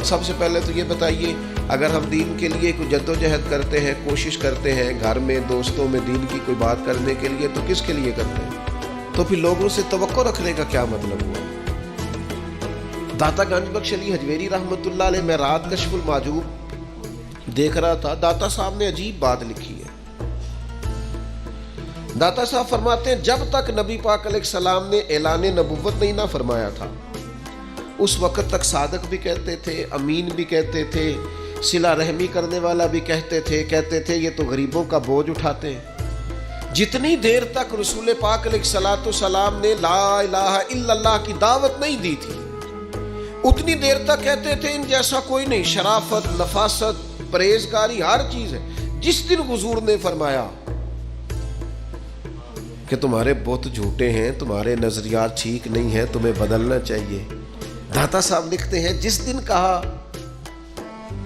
سب سے پہلے تو یہ بتائیے، اگر ہم دین کے لیے کوئی جدوجہد کرتے ہیں، کوشش کرتے ہیں گھر میں دوستوں میں دین کی کوئی بات کرنے کے لیے، تو کس کے لیے کرتے ہیں؟ تو پھر لوگوں سے توقع رکھنے کا کیا مطلب ہوا؟ داتا گنج بخش علی حجویری رحمۃ اللہ علیہ، میں رات کشف المحجوب دیکھ رہا تھا، داتا صاحب نے عجیب بات لکھی ہے۔ داتا صاحب فرماتے ہیں جب تک نبی پاک علیہ السلام نے اعلان نبوت نہیں نہ فرمایا تھا، اس وقت تک صادق بھی کہتے تھے، امین بھی کہتے تھے، صلہ رحمی کرنے والا بھی کہتے تھے یہ تو غریبوں کا بوجھ اٹھاتے ہیں۔ جتنی دیر تک رسول پاک علیہ السلام نے لا الہ الا اللہ کی دعوت نہیں دی تھی، اتنی دیر تک کہتے تھے ان جیسا کوئی نہیں، شرافت، نفاست، پرہیزگاری ہر چیز ہے۔ جس دن حضور نے فرمایا کہ تمہارے بت جھوٹے ہیں، تمہارے نظریات ٹھیک نہیں ہیں، تمہیں بدلنا چاہیے، داتا صاحب لکھتے ہیں جس دن کہا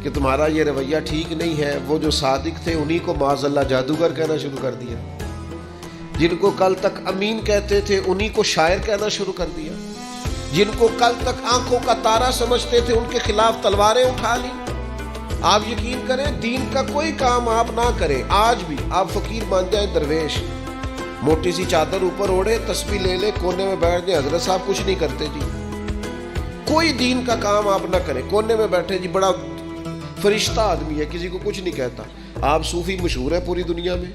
کہ تمہارا یہ رویہ ٹھیک نہیں ہے، وہ جو صادق تھے انہی کو معاذ اللہ جادوگر کہنا شروع کر دیا، جن کو کل تک امین کہتے تھے انہی کو شاعر کہنا شروع کر دیا، جن کو کل تک آنکھوں کا تارا سمجھتے تھے ان کے خلاف تلواریں اٹھا لی۔ آپ یقین کریں، دین کا کوئی کام آپ نہ کریں، آج بھی آپ فقیر بن جائیں، درویش، موٹی سی چادر اوپر اوڑھے، تسبیح لے لے، کونے میں بیٹھ جائیں، حضرت صاحب کچھ نہیں کرتے جی، کوئی دین کا کام آپ نہ کریں، کونے میں بیٹھے جی، بڑا فرشتہ آدمی ہے، کسی کو کچھ نہیں کہتا، آپ صوفی مشہور ہے پوری دنیا میں،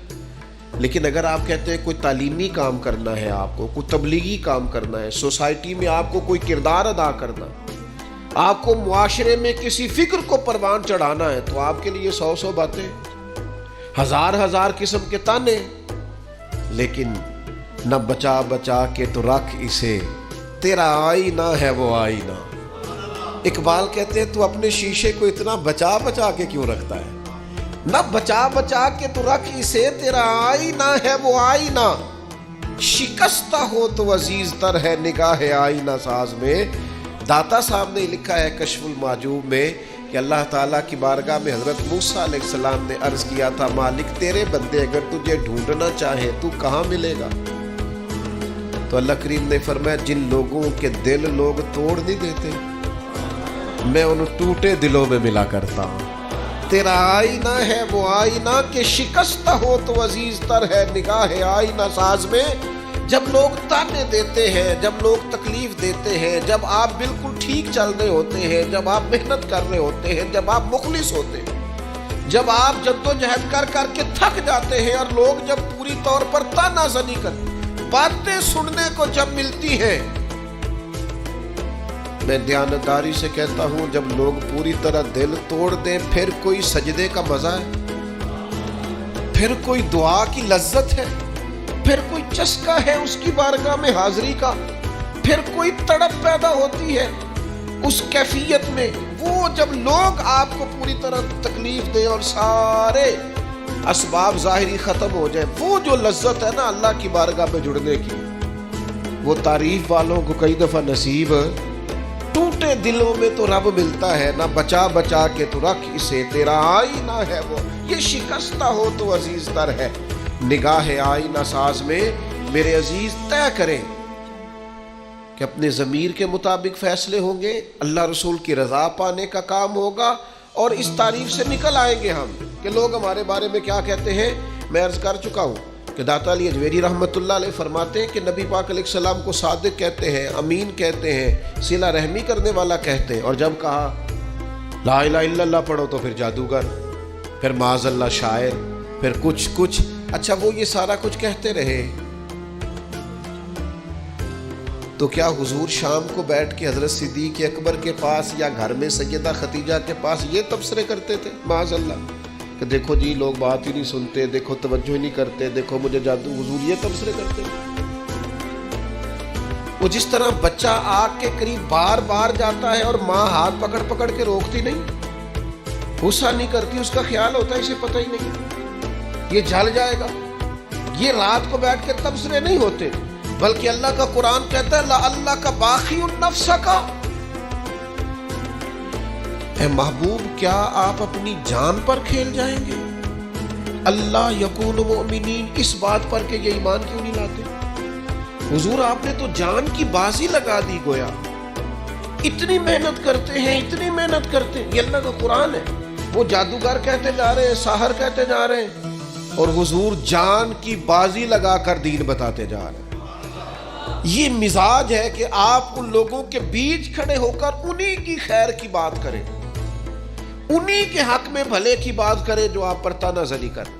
لیکن اگر آپ کہتے ہیں کوئی تعلیمی کام کرنا ہے، آپ کو کوئی تبلیغی کام کرنا ہے، سوسائٹی میں آپ کو کوئی کردار ادا کرنا، آپ کو معاشرے میں کسی فکر کو پروان چڑھانا ہے، تو آپ کے لیے 100 باتیں، ہزار قسم کے تانے، لیکن نہ بچا بچا کے تو رکھ اسے، تیرا آئینہ ہے وہ آئینہ۔ اقبال کہتے ہیں تو اپنے شیشے کو اتنا بچا بچا کے کیوں رکھتا ہے؟ نہ بچا بچا کے تو رکھ اسے، تیرا آئینہ ہے وہ آئینہ، شکستہ ہو تو عزیز تر ہے نگاہ آئینہ ساز میں۔ داتا صاحب نے لکھا ہے کشف المحجوب میں کہ اللہ تعالیٰ کی بارگاہ میں حضرت موسیٰ علیہ السلام نے عرض کیا تھا، مالک تیرے بندے اگر تجھے ڈھونڈنا چاہے تو کہاں ملے گا؟ تو اللہ کریم نے فرمایا جن لوگوں کے دل لوگ توڑ نہیں دیتے، میں ان ٹوٹے دلوں میں ملا کرتا ہوں۔ تیرا آئینہ ہے وہ آئینہ کہ شکستہ ہو تو عزیز تر ہے نگاہ آئینہ ساز میں۔ جب لوگ تانے دیتے ہیں، جب لوگ تکلیف دیتے ہیں، جب آپ بالکل ٹھیک چل رہے ہوتے ہیں، جب آپ محنت کر رہے ہوتے ہیں، جب آپ مخلص ہوتے ہیں، جب آپ جدوجہد کر کر کے تھک جاتے ہیں، اور لوگ جب پوری طور پر تانا زنی کرتے، باتیں سننے کو جب ملتی ہیں، میں دیانتداری سے کہتا ہوں جب لوگ پوری طرح دل توڑ دیں، پھر کوئی سجدے کا مزہ ہے، پھر کوئی دعا کی لذت ہے، پھر کوئی چسکا ہے اس کی بارگاہ میں حاضری کا، پھر کوئی تڑپ پیدا ہوتی ہے اس کیفیت میں، وہ جب لوگ آپ کو پوری طرح تکلیف دیں اور سارے اسباب ظاہری ختم ہو جائے، وہ جو لذت ہے نا اللہ کی بارگاہ میں جڑنے کی، وہ تعریف والوں کو کئی دفعہ نصیب، ٹوٹے دلوں میں تو رب ملتا ہے، نہ بچا بچا کے تو رکھ اسے، تیرا آئینہ ہے وہ، یہ شکستہ ہو تو عزیز تر ہے نگاہ آئینہ ساز میں۔ میرے عزیز طے کریں کہ اپنے ضمیر کے مطابق فیصلے ہوں گے، اللہ رسول کی رضا پانے کا کام ہوگا، اور اس تعریف سے نکل آئیں گے ہم کہ لوگ ہمارے بارے میں کیا کہتے ہیں۔ میں عرض کر چکا ہوں کہ داتا علی حجویری رحمۃ اللہ علیہ فرماتے ہیں کہ نبی پاک علیہ السلام کو صادق کہتے ہیں، امین کہتے ہیں، صلہ رحمی کرنے والا کہتے ہیں، اور جب کہا لا الہ الا اللہ پڑھو تو پھر جادوگر، پھر معاذ اللہ شاعر، پھر کچھ اچھا وہ یہ سارا کچھ کہتے رہے، تو کیا حضور شام کو بیٹھ کے حضرت صدیق اکبر کے پاس یا گھر میں سیدہ خدیجہ کے پاس یہ تبصرے کرتے تھے معاذ اللہ کہ دیکھو جی لوگ بات ہی نہیں سنتے، دیکھو توجہ ہی نہیں کرتے، دیکھو مجھے جادو، حضور یہ تبصرے کرتے تھے؟ وہ جس طرح بچہ آگ کے قریب بار بار جاتا ہے اور ماں ہاتھ پکڑ پکڑ کے روکتی نہیں، غصہ نہیں کرتی، اس کا خیال ہوتا ہے اسے پتہ ہی نہیں یہ جل جائے گا، یہ رات کو بیٹھ کے تبصرے نہیں ہوتے، بلکہ اللہ کا قرآن کہتا ہے اللہ کا باقی النفس کا، اے محبوب کیا آپ اپنی جان پر کھیل جائیں گے؟ اللہ یکون مؤمنین، اس بات پر کہ یہ ایمان کیوں نہیں لاتے؟ حضور آپ نے تو جان کی بازی لگا دی گویا، اتنی محنت کرتے ہیں، اتنی محنت کرتے ہیں. یہ اللہ کا قرآن ہے. وہ جادوگر کہتے جا رہے ہیں، ساحر کہتے جا رہے ہیں، اور حضور جان کی بازی لگا کر دین بتاتے جا رہے ہیں. یہ مزاج ہے کہ آپ ان لوگوں کے بیچ کھڑے ہو کر انہی کی خیر کی بات کریں، انہی کے حق میں بھلے کی بات کریں جو آپ پر تانا زنی کریں.